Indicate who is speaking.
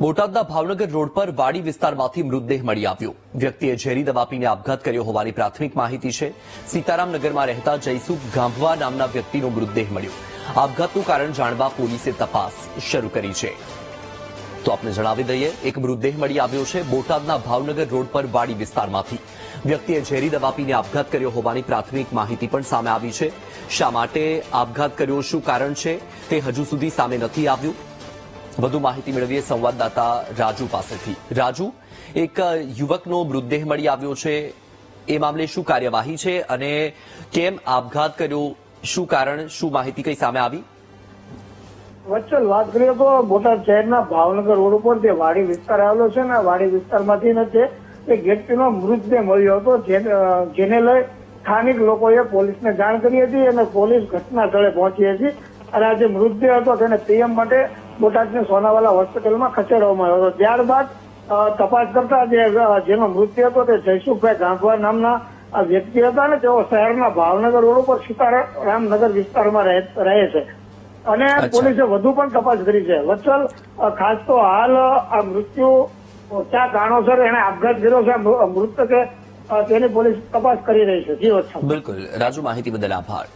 Speaker 1: બોટાદના ભાવનગર રોડ પર વાડી વિસ્તારમાંથી મૃતદેહ મળી આવ્યો. વ્યક્તિએ ઝેરી દવા પીને આપઘાત કર્યો હોવાની પ્રાથમિક માહિતી છે. સીતારામનગરમાં રહેતા જયસુખ ગાંભવા નામના વ્યક્તિનો મૃતદેહ મળ્યો. આપઘાતનું કારણ જાણવા પોલીસે તપાસ શરૂ કરી છે. તો આપને જણાવી દઈએ, એક મૃતદેહ મળી આવ્યો છે બોટાદના ભાવનગર રોડ પર વાડી વિસ્તારમાંથી. વ્યક્તિએ ઝેરી દવા પીને આપઘાત કર્યો હોવાની પ્રાથમિક માહિતી પણ સામે આવી છે. શા માટે આપઘાત કર્યો, શું કારણ છે તે હજુ સુધી સામે નથી આવ્યું. વધુ માહિતી મેળવીએ સંવાદદાતા રાજુ પાસેથી. રાજુ, એક યુવકનો મૃતદેહ મળી આવ્યો છે, એ મામલે શું કાર્યવાહી છે અને કેમ આપઘાત કર્યો, શું કારણ, શું માહિતી કઈ સામે આવી?
Speaker 2: વચ્ચલ વાત કરીએ તો બોટાદ શહેરના ભાવનગર રોડ ઉપર જે વાડી વિસ્તાર આવેલો છે ને, વાડી વિસ્તારમાંથી જે એક વ્યક્તિનો મૃતદેહ મળ્યો હતો, જેને લઈ સ્થાનિક લોકોએ પોલીસને જાણ કરી હતી અને પોલીસ ઘટના સ્થળે પહોંચી હતી. અને આ જે મૃતદેહ હતો તેને પીએમ માટે બોટાદની સોનાવાલા હોસ્પિટલમાં ખસેડવામાં આવ્યો હતો. ત્યારબાદ તપાસ કરતા જેનો મૃત્યુ હતો તે જયસુખભાઈ ગાંભવા નામના વ્યક્તિ હતા ને તેઓ શહેરના ભાવનગર રોડ ઉપર સીતારામનગર વિસ્તારમાં રહે છે અને પોલીસે વધુ પણ તપાસ કરી છે. વત્સલ, ખાસ તો હાલ આ મૃત્યુ કયા કારણોસર એને આપઘાત કર્યો છે મૃતકે તેની પોલીસ તપાસ કરી રહી છે. જી વત્સલ.
Speaker 1: બિલકુલ રાજુ, માહિતી બદલ આભાર.